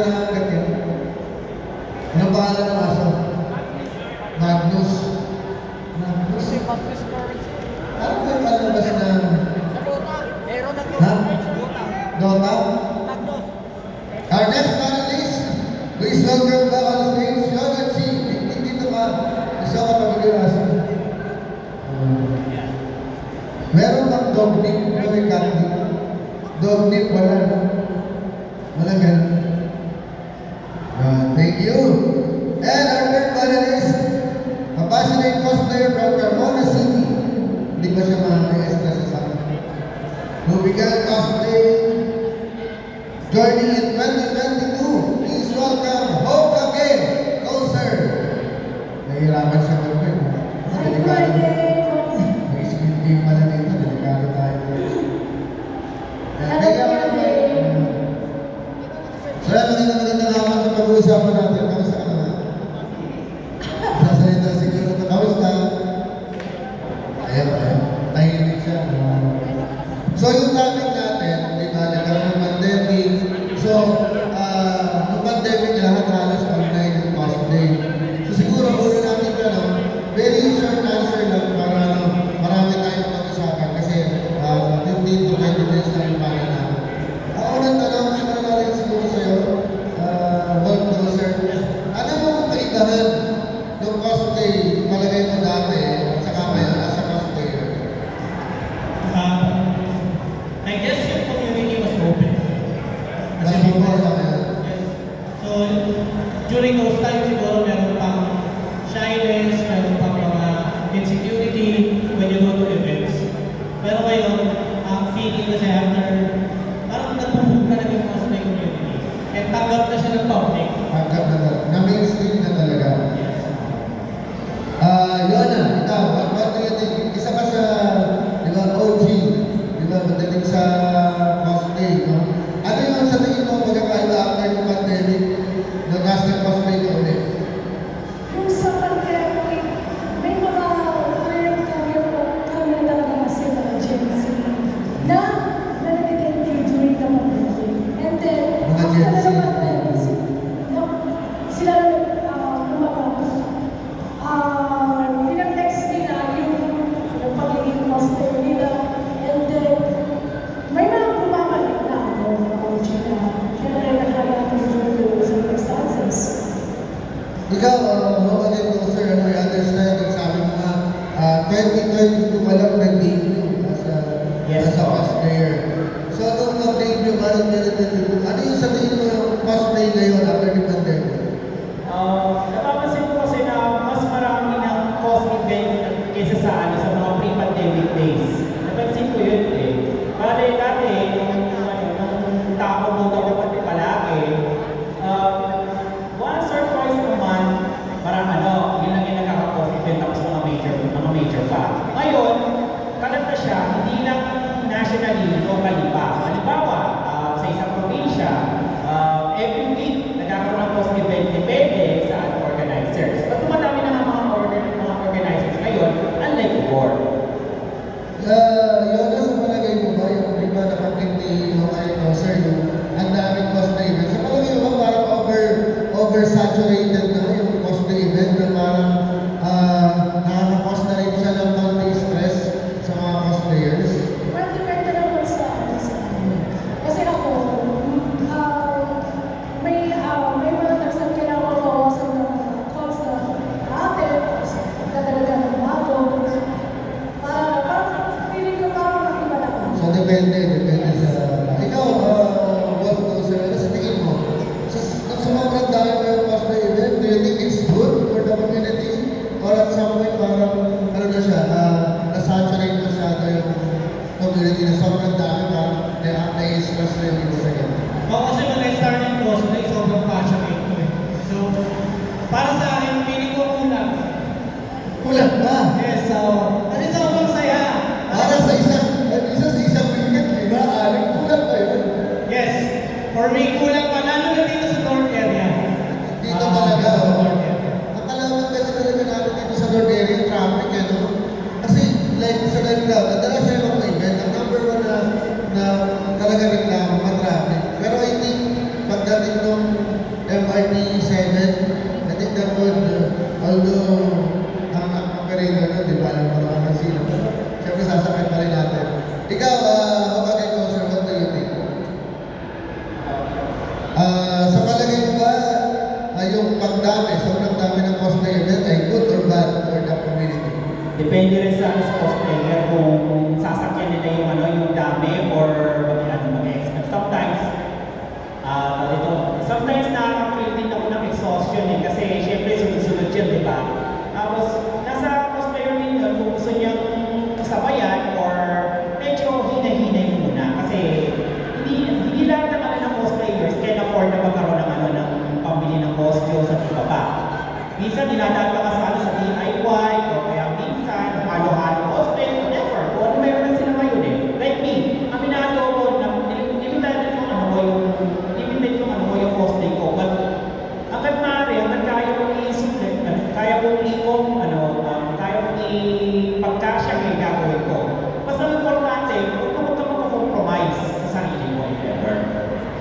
ba nangangagat yan? Anong pangalan ng aso? Magnus. Magnus? Si Magnus Carlsen. Ano ba yung palabas na... Sa Dota. Meron na Ha? Dota. Dota? Magnus. Our next panelist, please welcome back on stage, Shona Chi. Dito ka. Gusto ka pag-ibiraso. Meron bang dog name? Meron may cat name? Dog name wala, no? Wala ganun. Thank you. And our third panelist, a passionate cosplayer from Carmona City. Hindi ba siya makakayas na sa akin? Who began cosplay joining in 2022. Please welcome Hope again. Go, sir. Nahihirapan siya mag-win. Delikado. May skill game pala dito. Delikado tayo. So, magandang naman sa pag-uusapan natin. Kamusta ka naman? Sasalita siguro ito. Kamusta? Ayan. Tahimik siya. So, yung topic natin, di ba, nagkaroon ng pandemic. So, yung pandemic, lahat halos online yung cosplay. So, siguro, muna natin ka, no? Very short answer lang para, marami tayong mag-usapan kasi yung dito, 20 minutes na yung pala namin. Ang unang tanong, siguro natin siguro sa'yo, Bolt sir, ano mo kung kaibahan yung cosplay, palagay mo dati, saka ngayon, as a cosplayer? I guess yung community was open. Kasi before sa ngayon. Yes. So, during those times, siguro meron pang shyness, meron pang mga insecurity when you go to events. Pero ngayon, ang feeling kasi after, parang nagpupunta na yung cosplay community. And tanggap na siya ng public. Pagkat na mainstream na talaga. Yona, ikaw, what do you think? Isa ka sa, di ba, OG, di ba, madaling sa cosplay, no? Ano yung sa tingin mo magkakaiba after yung pandemic, nag-custom cosplay ka ulit? Yung sa pandemic, may mga kami talaga kasi mga Gen Z na nag-identity during the pandemic. And then, Mga after Gen the Z. pandemic, sila pinag-flex nila yung pagiging cosplay nila. And then, may mga bumabalik na ako na OG na kaya nag-hiatus during those circumstances. Ikaw, magaling ko, sir, I understand, yung sabi mo nga, 2022 pa lang nag-debut as a cosplayer. So, nung mag-debut ka ng 2022, ano yung sa tingin mo yung cosplay ngayon after the pandemic? Napapansin ko kasi na mas marami ng cosplay kaysa sa mga pre-pandemic days. Napansin ko yun eh. Bale, dati, nung tao mo ako pati palagi, once or twice a month, parang yun lang yung nagkaka-cosplay tapos mga major pa. Ngayon, kalat na siya, hindi lang nationally, locally pa. Halimbawa, sa isang probinsya, every week, nagkakaroon ng cosplay event, depende sa organizers. But madami na nga mga organizers ngayon, unlike before. Yona, sa palagay mo ba, yung iba na pag-hindi yung sir, yung ang daming cosplay event, sa palagay mo ba parang oversaturated na yung cosplay event na parang nakaka-cause na rin siya ng konting stress sa mga cosplayers? Well, depende naman sa akin. Kasi ako, may mga nagsabi kailangan mabawasan ng calls na ate, tapos dadalaga ng bago. Parang feeling ko parang mag-iba naman. So, depende sa... Ikaw, what to sir, sa tingin mo, sa sobrang dami mo yung cosplay event, do you think it's good for the community? Or at some point, parang, ano na siya, nasaturate masyado yung community na sobrang dami, parang na-stress na yung iba sa ganun? Ako kasi when I started cosplay, sobrang passionate ko eh. So, para sa akin, feeling ko kulang. Kulang ba? Yes, so, kasi sobrang saya. Para sa isang weekend, di ba? Kulang ba yun? Yes, for me, kulang pa. Lalo na dito sa North area. Dito talaga, Sa oh. North area. Ang kalaman kasi talaga natin dito sa North area, traffic, ano? Kasi, like sa Ganda, madalas siya yung mga event, ang number one na talaga reklamo, matraffic. Pero I think, pagdating nung Sa palagay mo ba, yung pagdami, sobrang dami ng cosplay event ay good or bad for the community? Depende rin sa cosplayer kung sasakyan nila yung yung dami or mag-expect. Sometimes nakaka-feel din ako ng exhaustion kasi syempre sunod-sunod yun, di ba? Tapos nasa cosplayer din yun kung gusto niyang sabayan or medyo hinay-hinay muna kasi hindi lahat ng cosplayers can afford na magkaroon ng pambili ng costumes at iba pa. Minsan dinadaan ka sa DIY o kaya minsan halo-halo cosplay, whatever. Kung ano meron na sila ngayon Like me, aminado ko na limited yung cosplay ko. But hanggat maaari, hanggat kaya kong kaya kong ipagkasya yung gagawin ko. Basta ang importante, huwag ka mag-compromise sa sarili mo, if ever.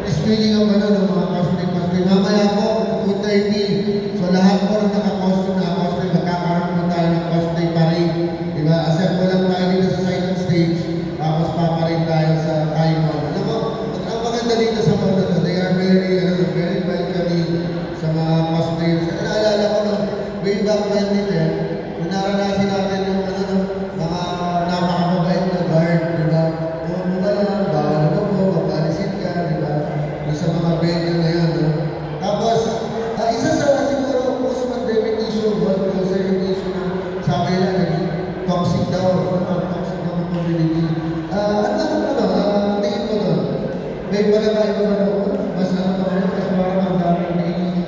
Speaking of ng mga cosplay, mamaya po, 2:30. So lahat po ng naka-costume na cosplay, magkakaroon po tayo ng cosplay parade. Diba? Assemble lang tayo dito sa side ng stage, tapos paparade tayo sa Kaimon. Alam mo, ang maganda dito sa mga to, they are very welcoming sa mga cosplayers. Naalala ko nung way back 2010, nung naranasin natin yung mga napakababait na guard, diba? Kung mga lang, bawal mo po, mapalisin ka, diba? Yung sa mga venue na yun, no? Tapos, isa sa siguro post-pandemic issue, closer yung issue na sabi nila, naging toxic daw, toxic ng community. Tingin mo doon? May palagay ko na mas mas parang ang dami hindi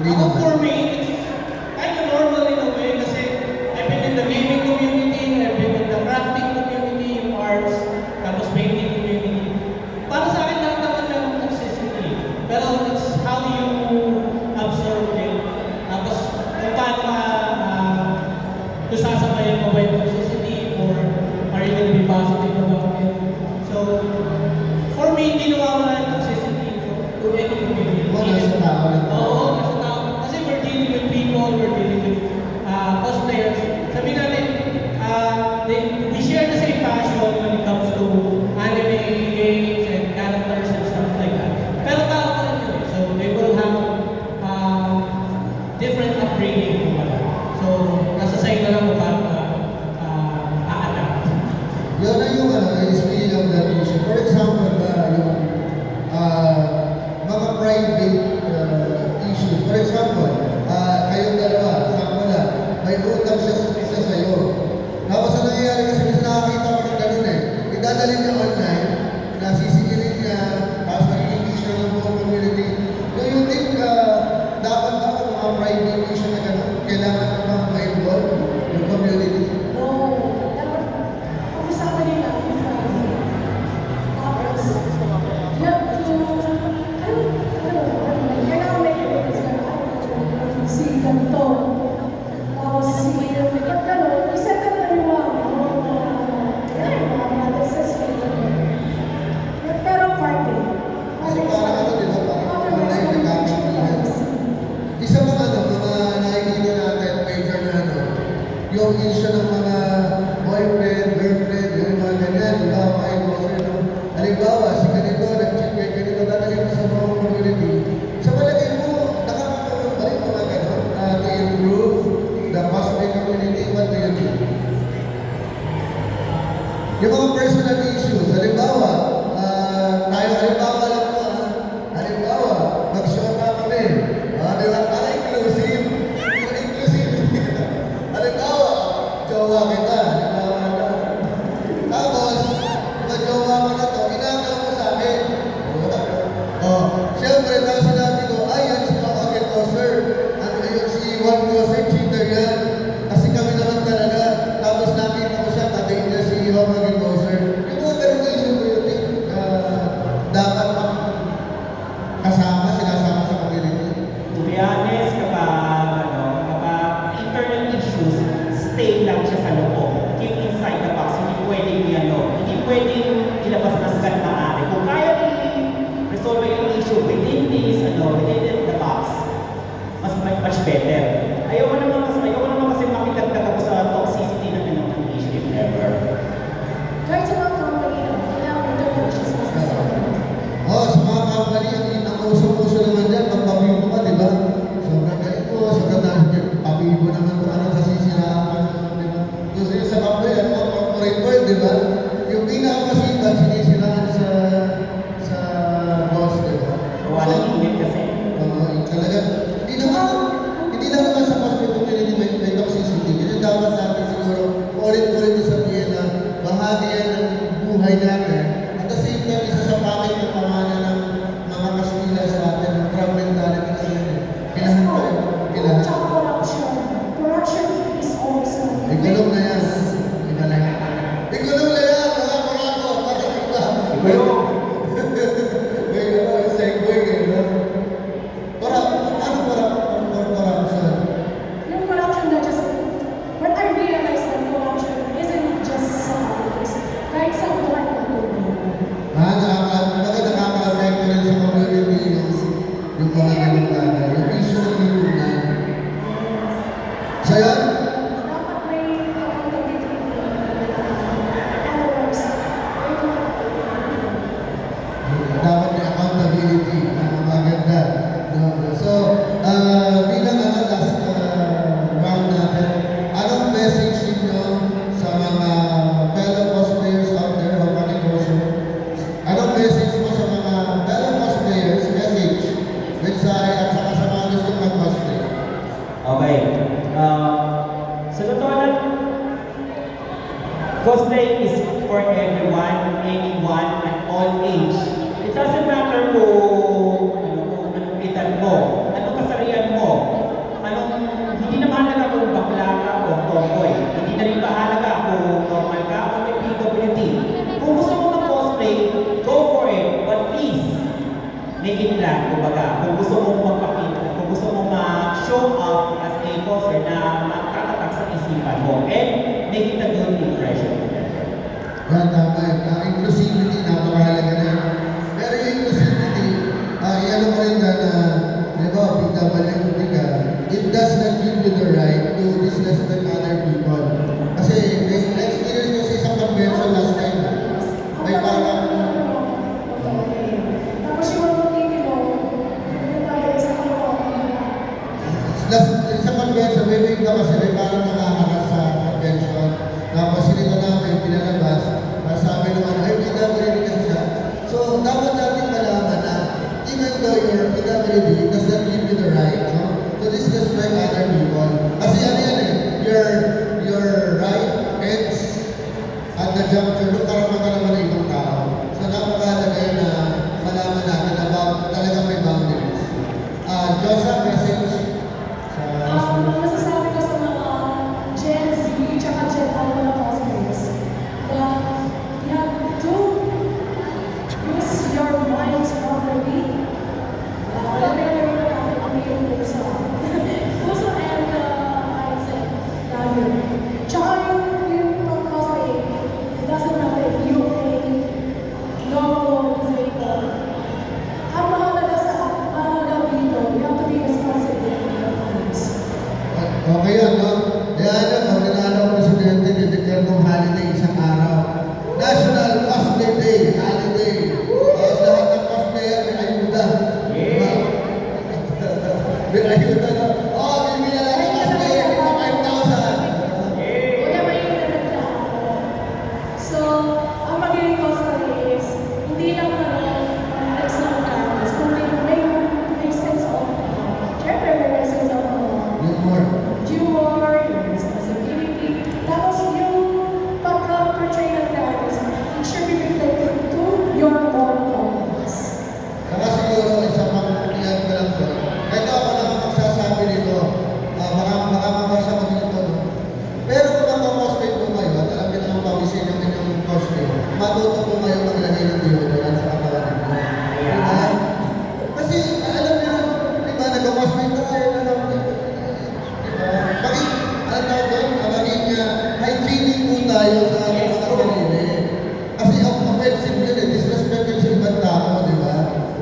Ako, naman. for me, it's kind of normal in a way kasi I've been in the gaming community, I've been in the crafting community, yung arts, tapos painting community. Para sa akin, lahat naman ng toxicity. Pero it's how you absorb it. Tapos kung paano kung sasabayan mo ba yung toxicity or are you gonna be positive about it? So, for me, hindi nawawala yung toxicity to any community. Nasa tao lang. Oo, nasa tao. Kasi we're dealing with people, we're dealing with cosplayers. Sabi natin, we share the same passion when it comes to anime, games, and characters and stuff like that. Pero tao pa rin yun. So they will have different upbringing. So nasa sa inyo lang kung paano a-adapt. Yun na yung speaking of that issue. For example, yung mga private issues. For example, kayong dalawa, example na, may utang siya sa'yo. Tapos ang nangyayari kasi minsan nakakita ko ng ganun idadalhin niya online, nasisingilin niya, tapos nagiging issue ng buong community. Do you think dapat ba ang mga private issue na ganun, kailangan na ma-involve yung community? No, dapat pag-usapan nila yung family. Tapos, you have to, kailangan may evidence ka na, si ganito. Tapos, pag gano'n, isa ka na rin mga brothers and pero party. Kasi parang di ba, parang online na gamit. Isa mga mga nakikita natin, major na yung issue ng mga boyfriend, girlfriend, yung mga ganyan, di ba, mga emotion, halimbawa, si ganito, nag-cheat kay ganito, dadalhin mo sa mga community. Sa palagay mo, nakakatulong ba rin mga gano'n to improve the cosplay community? What do you think? Yung mga personal issues, halimbawa, halimbawa lang po, halimbawa, mag-shota kami. Di ba? Inclusive. Halimbawa, jowa kita. Halimbawa na. Tapos, jowa mo na to, inagaw mo sa akin. Siyempre, tapos sinabi ko, yan si Kakake Koser. Yun si Iwan Koser, cheater yan. Kasi kami naman talaga. Tapos nakita ko siya, tabi niya si Kakake Koser. Yung mga ganun issue ko yun, dapat sinasama sa community. To be honest, kapag internal issues, stay lang siya sa loob. Keep inside the box. Hindi pwedeng hindi pwedeng ilabas na sa maaari. Kung kaya i-resolve yung issue within the box, much better. Ayaw ko naman kasi makitagtag ako sa toxicity ng issue if ever. Kahit sa mga company, kailangan mo ito yung issues mas Sa mga company, ang cosplay is for everyone, anyone, at all age. It doesn't matter kung anong edad mo, anong kasarian mo, hindi na mahalaga kung bakla ka o tomboy. Hindi na rin mahalaga kung normal ka o may PWD. Kung gusto mo mag-cosplay, go for it. But please, make it plan, kumbaga. Kung gusto mong magpakita, kung gusto mong ma-show up as a cosplayer na makakatak sa isipan mo. And make it a good impression. Yan, tama yan. Inclusivity, napakahalaga na yan. Pero yung inclusivity, i-ano ko rin na, di ba, PWD ka, it does not give you the right to disrespect other people. Kasi, na-experience ko sa isang convention last time, may parang, Tapos yung mga titilo, hindi tayo sa sa convention, may bigla kasi may parang nakakakas sa convention. Tapos sinita namin, pinalabas, sabi naman, ay, PWD kasi siya. So, dapat natin malaman na even though you're PWD, it does not give you the right, no? To disrespect other people. Kasi ano yan eh, your right ends at the juncture nung karapatan naman ng ibang tao. So, napakahalaga yun na malaman natin na talagang may boundaries. Josa, message sa masasabi ko sa mga Gen Z tsaka Gen Alpha na cosplayers that you have to use your minds properly. Alam mo yung natin ang iyong puso. Puso and mindset. Lalo. Tsaka yung pag-cosplay, it doesn't matter if you pay normal or disabled. Ang mahalaga dito, you have to be responsible for your lives. okay yan, no? Kaya pag nanalo ang presidente, nideclare kong holiday isang araw. National Cosplay Day, holiday. Tapos lahat ng cosplayer may ayuda. Diba? May ayuda na. Bibili lang ang cosplayer, ito 5,000. Kuya, may inanagda ako. So, ang magiging cosplay is, hindi lang flex ng characters, kundi may sense of, syempre may sense of Humor. humor, yung responsibility. Tapos yung pagka-portray ng characters, it should be reflected to your moral compass. Saka siguro, isa pang iyan ko lang doon. Ito ako lang ang magsasabi nito. Baka mabasa ko dito. No? Pero kung naka-cosplay po kayo, at alam niyo naman pawisin yung inyong cosplay, matuto po kayo maglagay ng deodorant sa katawan ninyo. Diba? Kasi, alam niyo, diba, nag-cosplay tayo, maging hygienic po tayo sa ating sarili. Kasi ang offensive yun eh, disrespect yun sa ibang tao, di ba?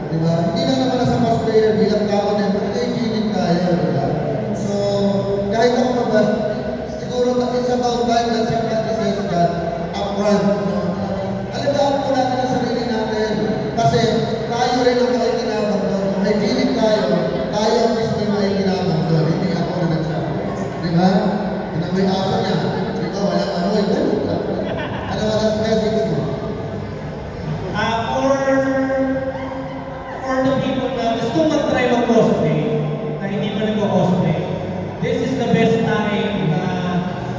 Di ba? Hindi na naman nasa cosplayer bilang tao din, pero hygienic tayo, di ba? So, kahit ako mabas, siguro it's about time that some practices that upfront, no? Alagaan po natin ang sarili natin. Kasi tayo rin ang makikinabang doon. Kung hygienic tayo ang mismo yung makikinabang doon. Hindi ako na nagsabi. Di ba? Yun ang may aso niya. Di ba? Walang amoy. Ganun ka. Ano ba ang message mo? For the people na gusto mag-try mag-cosplay, na hindi pa nag-cosplay, this is the best time na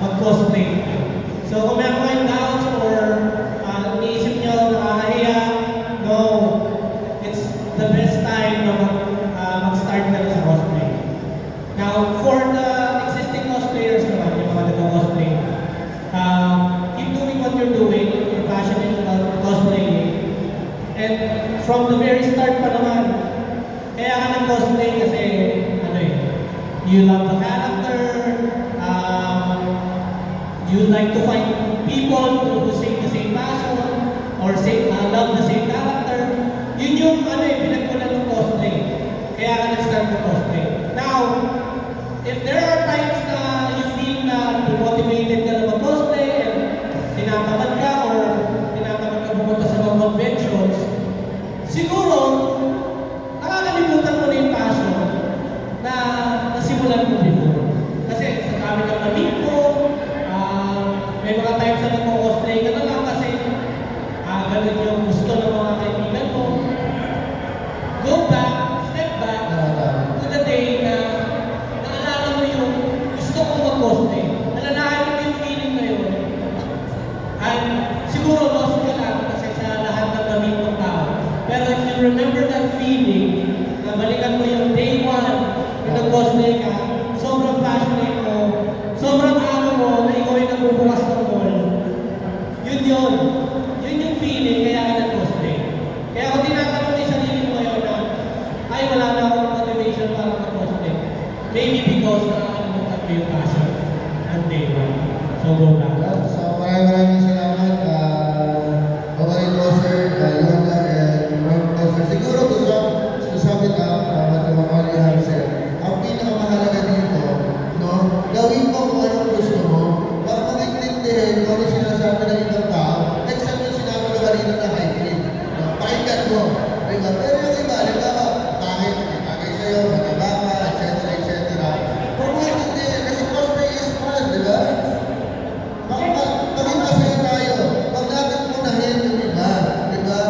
mag-cosplay. So kung meron kayong doubts or iniisip nyo nakakahiya, no, it's the best time na mag-start na sa cosplay. Now, for the existing cosplayers naman, yung mga nag-cosplay, keep doing what you're doing, if you're passionate about cosplaying. And from the very start pa naman, kaya ka nag-cosplay kasi, you love the character, you like to find people who share the same passion, or love the same character. Yun yung pinagmulan ng cosplay. Kaya ka nag-start ng cosplay. Now, if there are times na you feel na demotivated ka na mag-cosplay and tinatamad ka or tinatamad ka pumunta sa mga conventions, siguro, nakakalimutan mo na yung passion na nasimulan mo before. Kasi sa dami ng na-meet mo, may mga times na nag-cosplay ka na lang kasi ganun yung gusto ng mga kaibigan mo. Go back, step back, to the day na naalala mo yung gusto kong mag-cosplay. Nalalahanin mo yung feeling na yun. feeling na balikan mo yung day one, yung nag-cosplay ka, sobrang passionate mo, sobrang ano mo na ikaw ay nagbubukas ng mall. Yun yun. Yun yung feeling kaya ka nag-cosplay. Kaya kung tinatanong mo yung sarili mo ngayon na, ay wala na akong motivation para mag-cosplay. Maybe because nakakalimutan mo yung passion ng day one. So go back. So maraming salamat, Babae Closer, Yona, and Ron Closer. Siguro to sum it up, what the Mamali have said, ang pinakamahalaga dito, no, gawin mo kung anong gusto mo, wag mong intindihin kung ano sinasabi ng ibang tao, except yung sinabi ko kanina na hybrid. No, pakinggan mo. Diba? Pero yung iba, halimbawa, bakit? Bagay sa'yo, mataba ka, etc. Kung mo intindihin, kasi cosplay is fun, di ba? Maging masaya tayo. Huwag natin punahin yung iba. Diba?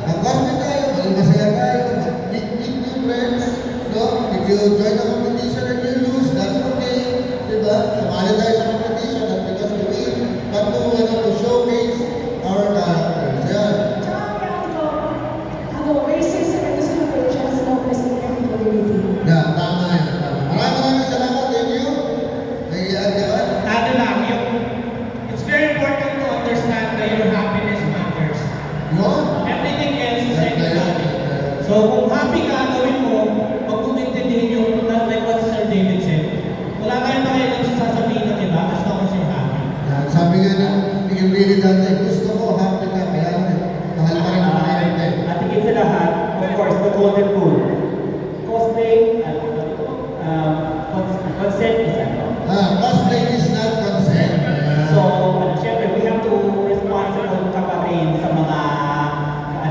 Mag-cosplay tayo, maging masaya tayo. Meet new friends. No? If you join the competition and you lose, that's okay. Diba? Sumali tayo sa competition, that's because we win. But to showcase our characters. Yan. Tsaka racism and discrimination is no place in any community. Yan, tama yan. Tama. Maraming salamat. Thank you. Diba? Ano lang, it's very important to understand that your happiness matters. Yun. Everything else is secondary. So kung happy ka, gawin mo, huwag mong intindihin yung, that's like what Sir David said. Wala tayong pakialam sa sasabihin ng iba, as long as you're happy. Yan, sabi nga ng Miguel Billy dati, gusto ko happy ka, kaya mahal pa rin ang kliyente. At higit sa lahat, of course, the golden rule. Cosplay, consent is ano. Cosplay is not consent. So, syempre, we have to responsible ka pa rin sa mga,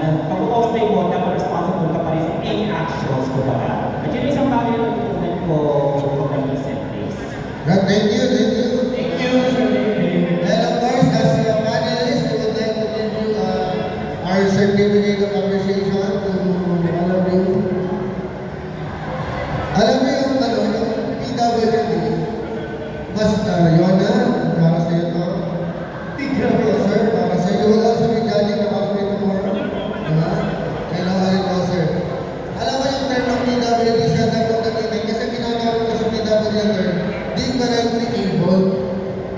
pag-cosplay mo, dapat responsible ka pa rin sa any actions ko pa. At yun isang bagay na natutunan ko from the recent days. Thank you, thank you. Thank you, Sir David. And of course, as a panelist, we would like to give you our certificate of appreciation to all of you. Alam mo yung PWD, mas Yona, para sa iyo to. Grabe, sir, para sa iyo. Wala sa may galing na cosplay tomorrow. Diba? Kailangan ko, sir. Alam mo yung term ng PWD sa nagpong gamitin kasi ginagamit ko sa PWD yung term, differently able.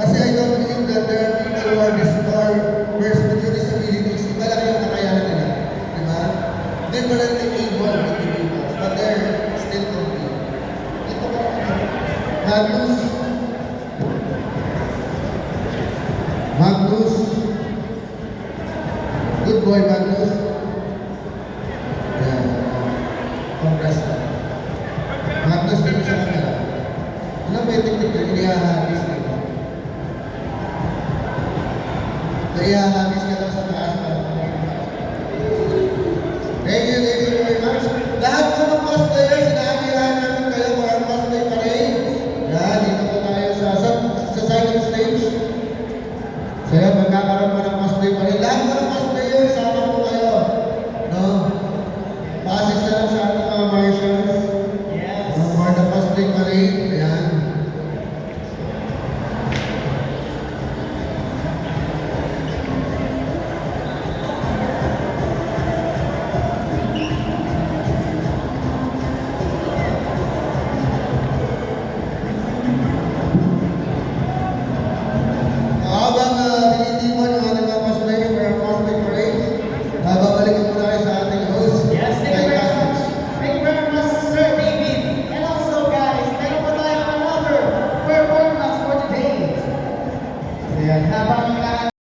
Kasi I don't believe that there are people who are distorted with disabilities. Iba lang yung kakayahan nila. Diba? Differently able individuals, but they're still complete. Ito ba? Magnus. Magnus. Good boy, Magnus. Yeah. Congrats. Magnus, dito sa camera. Ano ba yung technique na inihahabis nito? Na ihahabis